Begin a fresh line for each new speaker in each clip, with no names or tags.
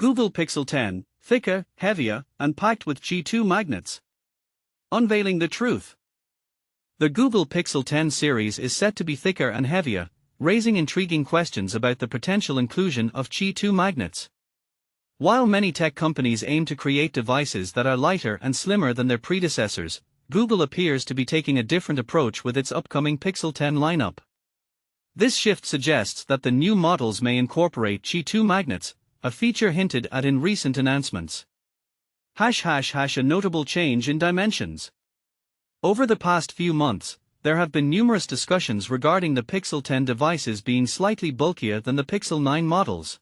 Google Pixel 10, thicker, heavier, and packed with Qi2 magnets. Unveiling the truth. The Google Pixel 10 series is set to be thicker and heavier, raising intriguing questions about the potential inclusion of Qi2 magnets. While many tech companies aim to create devices that are lighter and slimmer than their predecessors, Google appears to be taking a different approach with its upcoming Pixel 10 lineup. This shift suggests that the new models may incorporate Qi2 magnets, a feature hinted at in recent announcements. A notable change in dimensions. Over the past few months, there have been numerous discussions regarding the Pixel 10 devices being slightly bulkier than the Pixel 9 models.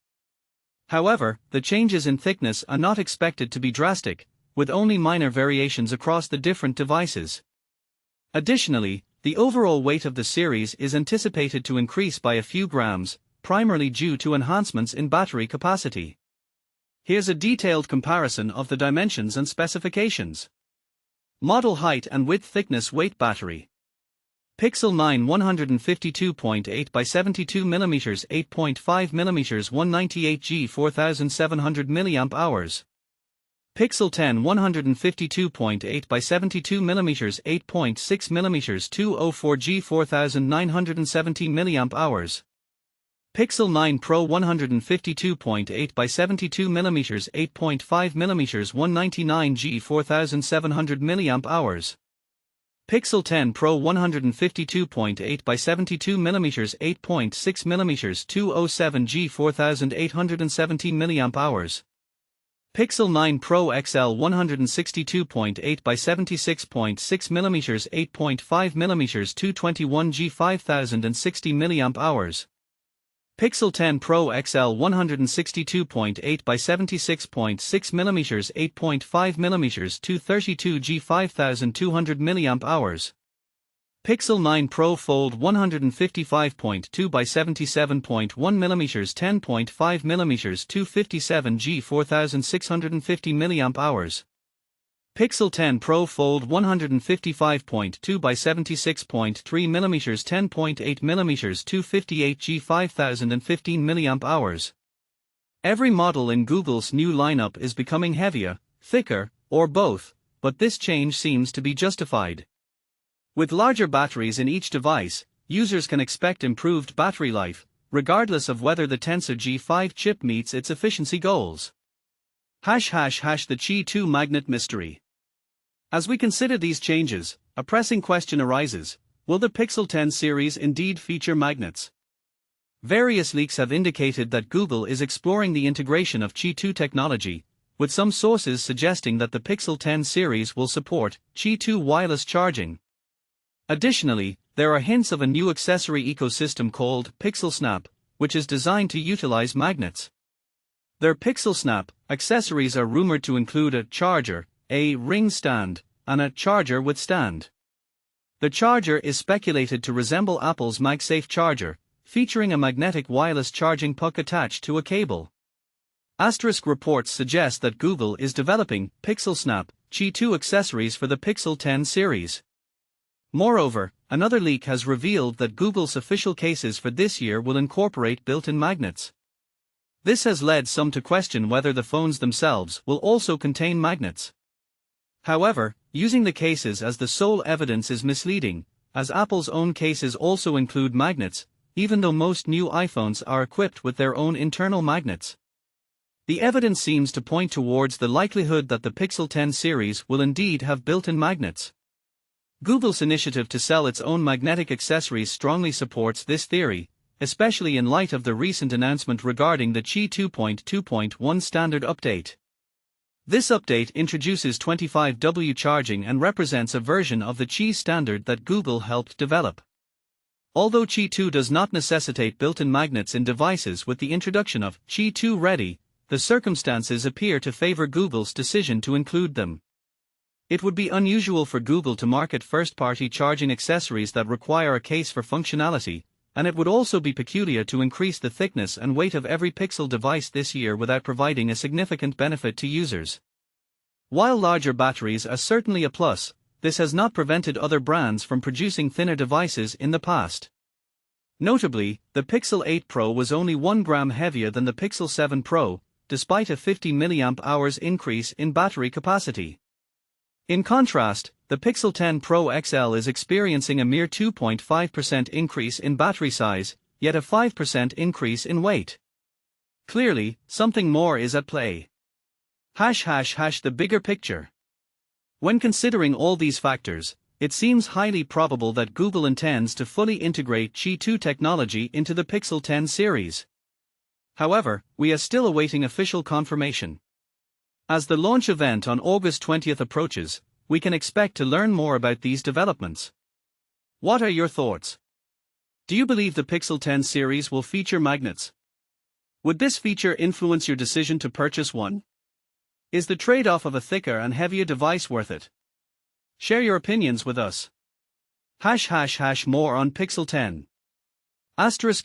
However, the changes in thickness are not expected to be drastic, with only minor variations across the different devices. Additionally, the overall weight of the series is anticipated to increase by a few grams, primarily due to enhancements in battery capacity. Here's a detailed comparison of the dimensions and specifications. Model height and width, thickness, weight, battery. Pixel 9 152.8 by 72 mm 8.5 mm 198G 4700 mAh. Pixel 10 152.8 by 72 mm 8.6 mm 204G 4970 mAh. Pixel 9 Pro 152.8 by 72 mm 8.5 mm 199G 4700 mAh. Pixel 10 Pro 152.8 by 72 mm 8.6 mm 207G 4870 mAh. Pixel 9 Pro XL 162.8 by 76.6 mm 8.5 mm 221G 5060 mAh. Pixel 10 Pro XL 162.8 by 76.6 mm 8.5 mm 232G 5200 mAh. Pixel 9 Pro Fold 155.2 by 77.1 mm 10.5 mm 257G 4650 mAh. Pixel 10 Pro Fold 155.2 by 76.3 mm 10.8 mm 258G 5015 mAh. Every model in Google's new lineup is becoming heavier, thicker, or both, but this change seems to be justified. With larger batteries in each device, users can expect improved battery life, regardless of whether the Tensor G5 chip meets its efficiency goals. The Qi2 magnet mystery. As we consider these changes, a pressing question arises: will the Pixel 10 series indeed feature magnets? Various leaks have indicated that Google is exploring the integration of Qi2 technology, with some sources suggesting that the Pixel 10 series will support Qi2 wireless charging. Additionally, there are hints of a new accessory ecosystem called Pixelsnap, which is designed to utilize magnets. Their Pixelsnap accessories are rumored to include a charger, a ring stand, and a charger with stand. The charger is speculated to resemble Apple's MagSafe charger, featuring a magnetic wireless charging puck attached to a cable. Asterisk reports suggest that Google is developing Pixelsnap Qi2 accessories for the Pixel 10 series. Moreover, another leak has revealed that Google's official cases for this year will incorporate built-in magnets. This has led some to question whether the phones themselves will also contain magnets. However, using the cases as the sole evidence is misleading, as Apple's own cases also include magnets, even though most new iPhones are equipped with their own internal magnets. The evidence seems to point towards the likelihood that the Pixel 10 series will indeed have built-in magnets. Google's initiative to sell its own magnetic accessories strongly supports this theory, especially in light of the recent announcement regarding the Qi 2.2.1 standard update. This update introduces 25W charging and represents a version of the Qi standard that Google helped develop. Although Qi 2 does not necessitate built-in magnets in devices with the introduction of Qi 2 Ready, the circumstances appear to favor Google's decision to include them. It would be unusual for Google to market first-party charging accessories that require a case for functionality, and it would also be peculiar to increase the thickness and weight of every Pixel device this year without providing a significant benefit to users. While larger batteries are certainly a plus, this has not prevented other brands from producing thinner devices in the past. Notably, the Pixel 8 Pro was only 1 gram heavier than the Pixel 7 Pro, despite a 50 mAh increase in battery capacity. In contrast, the Pixel 10 Pro XL is experiencing a mere 2.5% increase in battery size, yet a 5% increase in weight. Clearly, something more is at play. The bigger picture. When considering all these factors, it seems highly probable that Google intends to fully integrate Qi2 technology into the Pixel 10 series. However, we are still awaiting official confirmation. As the launch event on August 20th approaches, we can expect to learn more about these developments. What are your thoughts? Do you believe the Pixel 10 series will feature magnets? Would this feature influence your decision to purchase one? Is the trade-off of a thicker and heavier device worth it? Share your opinions with us. More on Pixel 10.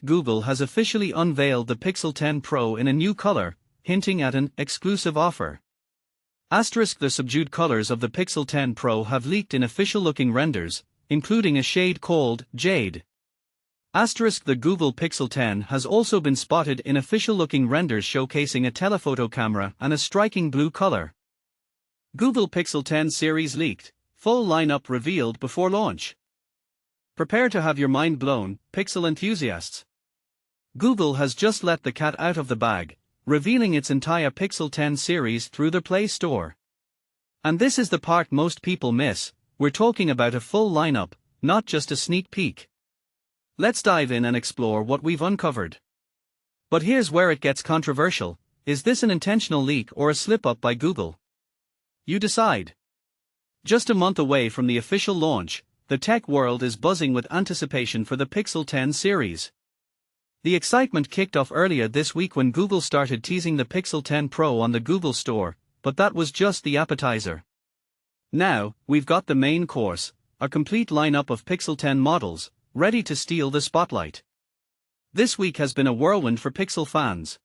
Google has officially unveiled the Pixel 10 Pro in a new color, hinting at an exclusive offer. The subdued colors of the Pixel 10 Pro have leaked in official-looking renders, including a shade called Jade. The Google Pixel 10 has also been spotted in official-looking renders showcasing a telephoto camera and a striking blue color. Google Pixel 10 series leaked, full lineup revealed before launch. Prepare to have your mind blown, Pixel enthusiasts. Google has just let the cat out of the bag, revealing its entire Pixel 10 series through the Play Store. And this is the part most people miss: we're talking about a full lineup, not just a sneak peek. Let's dive in and explore what we've uncovered. But here's where it gets controversial: is this an intentional leak or a slip-up by Google? You decide. Just a month away from the official launch, the tech world is buzzing with anticipation for the Pixel 10 series. The excitement kicked off earlier this week when Google started teasing the Pixel 10 Pro on the Google Store, but that was just the appetizer. Now, we've got the main course, a complete lineup of Pixel 10 models, ready to steal the spotlight. This week has been a whirlwind for Pixel fans.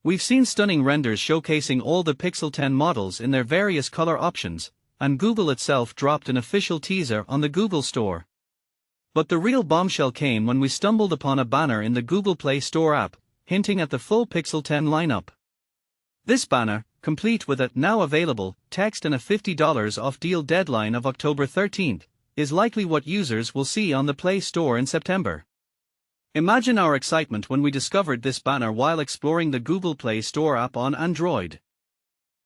We've seen stunning renders showcasing all the Pixel 10 models in their various color options, and Google itself dropped an official teaser on the Google Store. But the real bombshell came when we stumbled upon a banner in the Google Play Store app, hinting at the full Pixel 10 lineup. This banner, complete with a "now available" text and a $50 off deal deadline of October 13th, is likely what users will see on the Play Store in September. Imagine our excitement when we discovered this banner while exploring the Google Play Store app on Android.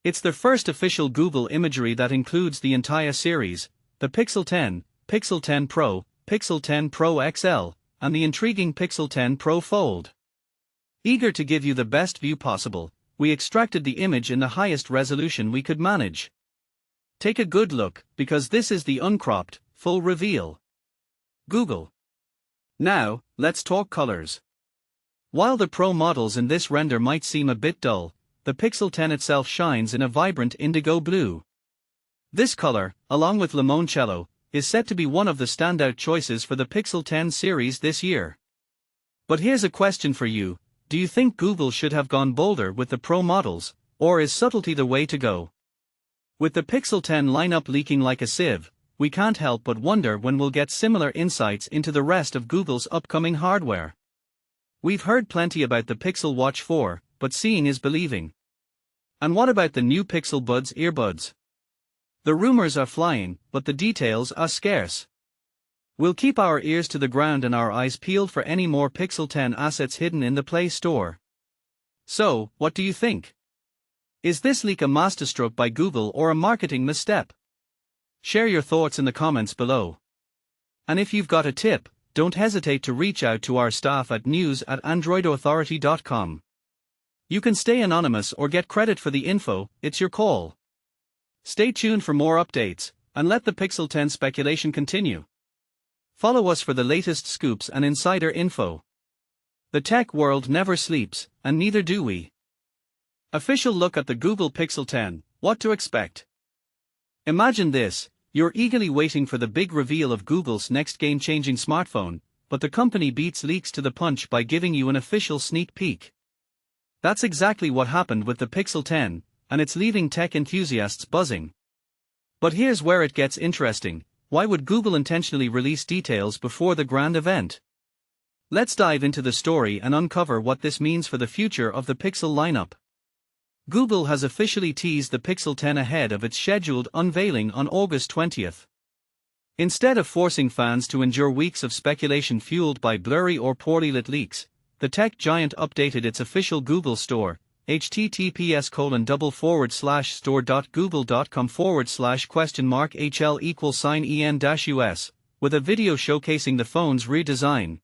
It's the first official Google imagery that includes the entire series: the Pixel 10, Pixel 10 Pro, Pixel 10 Pro XL, and the intriguing Pixel 10 Pro Fold. Eager to give you the best view possible, we extracted the image in the highest resolution we could manage. Take a good look, because this is the uncropped, full reveal. Google. Now, let's talk colors. While the Pro models in this render might seem a bit dull, the Pixel 10 itself shines in a vibrant indigo blue. This color, along with limoncello, is set to be one of the standout choices for the Pixel 10 series this year. But here's a question for you: do you think Google should have gone bolder with the Pro models, or is subtlety the way to go? With the Pixel 10 lineup leaking like a sieve, we can't help but wonder when we'll get similar insights into the rest of Google's upcoming hardware. We've heard plenty about the Pixel Watch 4, but seeing is believing. And what about the new Pixel Buds earbuds? The rumors are flying, but the details are scarce. We'll keep our ears to the ground and our eyes peeled for any more Pixel 10 assets hidden in the Play Store. So, what do you think? Is this leak a masterstroke by Google or a marketing misstep? Share your thoughts in the comments below. And if you've got a tip, don't hesitate to reach out to our staff at news@androidauthority.com. You can stay anonymous or get credit for the info, it's your call. Stay tuned for more updates, and let the Pixel 10 speculation continue. Follow us for the latest scoops and insider info. The tech world never sleeps, and neither do we. Official look at the Google Pixel 10, what to expect. Imagine this: you're eagerly waiting for the big reveal of Google's next game-changing smartphone, but the company beats leaks to the punch by giving you an official sneak peek. That's exactly what happened with the Pixel 10, and it's leaving tech enthusiasts buzzing. But here's where it gets interesting: why would Google intentionally release details before the grand event? Let's dive into the story and uncover what this means for the future of the Pixel lineup. Google has officially teased the Pixel 10 ahead of its scheduled unveiling on August 20th. Instead of forcing fans to endure weeks of speculation fueled by blurry or poorly lit leaks, the tech giant updated its official Google store, https://store.google.com/hl=en-us, with a video showcasing the phone's redesign.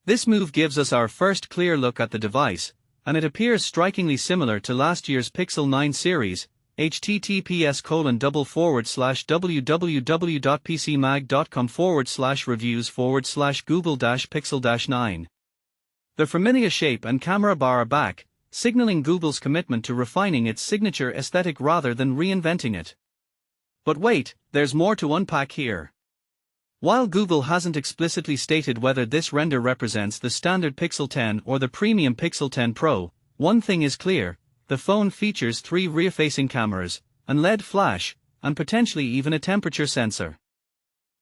This move gives us our first clear look at the device, and it appears strikingly similar to last year's Pixel 9 series, https://www.pcmag.com/reviews/Google-Pixel-9. The familiar shape and camera bar are back, signaling Google's commitment to refining its signature aesthetic rather than reinventing it. But wait, there's more to unpack here. While Google hasn't explicitly stated whether this render represents the standard Pixel 10 or the premium Pixel 10 Pro, one thing is clear: the phone features 3 rear-facing cameras, an LED flash, and potentially even a temperature sensor.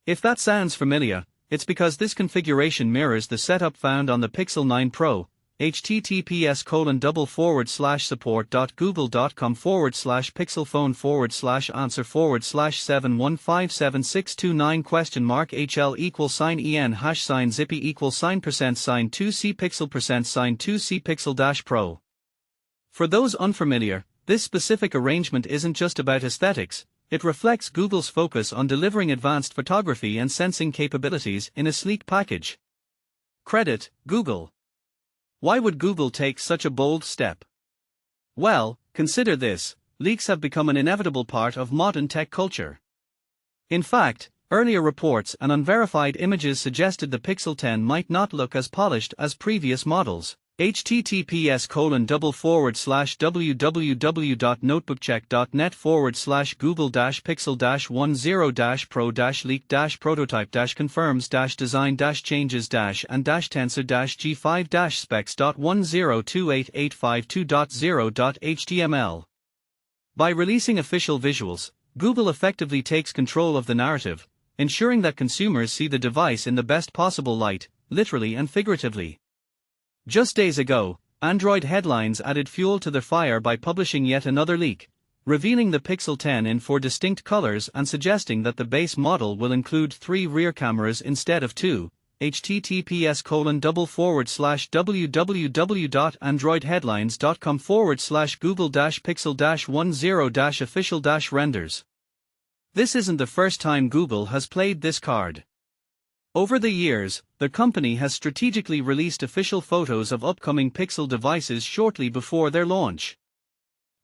If that sounds familiar, it's because this configuration mirrors the setup found on the Pixel 9 Pro, https://support.google.com/answer/7157629?HL=en#zippy=sign%2C Pixel%2C Pixel-Pro. For those unfamiliar, this specific arrangement isn't just about aesthetics, it reflects Google's focus on delivering advanced photography and sensing capabilities in a sleek package. Credit Google. Why would Google take such a bold step? Well, consider this: leaks have become an inevitable part of modern tech culture. In fact, earlier reports and unverified images suggested the Pixel 10 might not look as polished as previous models. https://www.notebookcheck.net/design-changes-and-tensor-g5-specs.10-2828520.html. By releasing official visuals, Google effectively takes control of the narrative, ensuring that consumers see the device in the best possible light, literally and figuratively. Just days ago, Android headlines added fuel to the fire by publishing yet another leak, revealing the Pixel 10 in 4 distinct colors and suggesting that the base model will include 3 rear cameras instead of 2. https://www.androidheadlines.com/google-pixel-10-official-renders. This isn't the first time Google has played this card. Over the years, the company has strategically released official photos of upcoming Pixel devices shortly before their launch.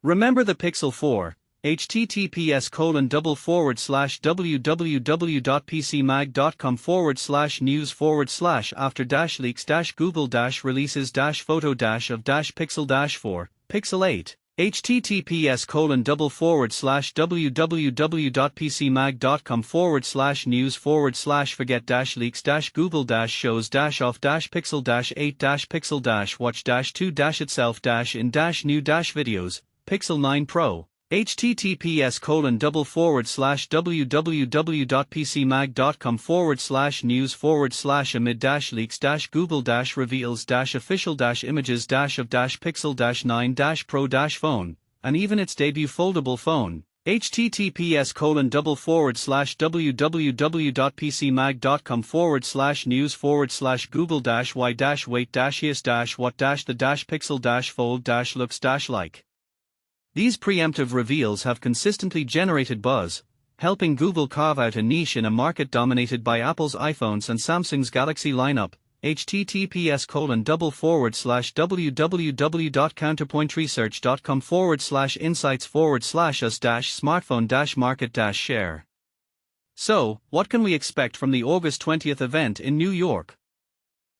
Remember the Pixel 4, https://www.pcmag.com/news/after-leaks-google-releases-photo-of-Pixel-4, Pixel 8, https://www.pcmag.com/news/forget-leaks-google-shows-off-pixel-8-pixel-watch-2-off-pixel-videos, Pixel 9 Pro, https://www.pcmag.com/news/amid-leaks-google-reveals-official-images-of-Pixel-9 Pro and even its debut foldable phone, https://www.pcmag.com/news/what-the-pixel-fold-looks-like. These preemptive reveals have consistently generated buzz, helping Google carve out a niche in a market dominated by Apple's iPhones and Samsung's Galaxy lineup. https://www.counterpointresearch.com/insights/us-smartphone-market-share. So, what can we expect from the August 20th event in New York?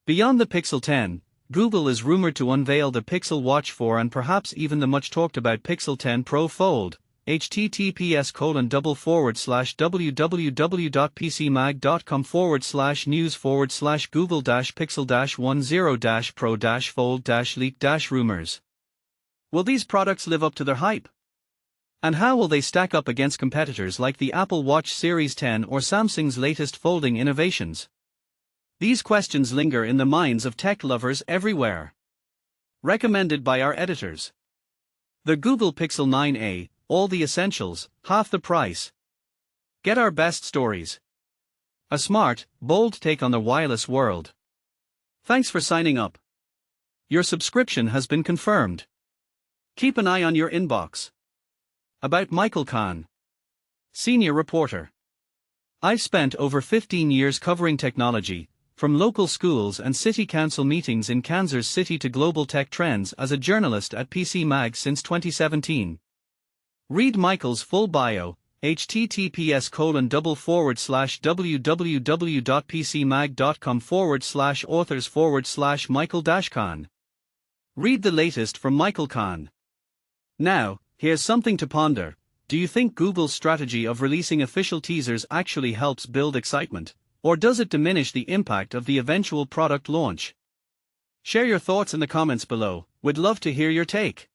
Beyond the Pixel 10, Google is rumored to unveil the Pixel Watch 4 and perhaps even the much-talked-about Pixel 10 Pro Fold. https://www.pcmag.com/news/google-pixel-10-pro-fold-leak-rumors. Will these products live up to their hype? And how will they stack up against competitors like the Apple Watch Series 10 or Samsung's latest folding innovations? These questions linger in the minds of tech lovers everywhere. Recommended by our editors. The Google Pixel 9a, all the essentials, half the price. Get our best stories. A smart, bold take on the wireless world. Thanks for signing up. Your subscription has been confirmed. Keep an eye on your inbox. About Michael Kahn. Senior Reporter. I've spent over 15 years covering technology, from local schools and city council meetings in Kansas City to global tech trends as a journalist at PC Mag since 2017. Read Michael's full bio, https://www.pcmag.com/authors/Michael-Kahn. Read the latest from Michael Kahn. Now, here's something to ponder. Do you think Google's strategy of releasing official teasers actually helps build excitement, or does it diminish the impact of the eventual product launch? Share your thoughts in the comments below, we'd love to hear your take.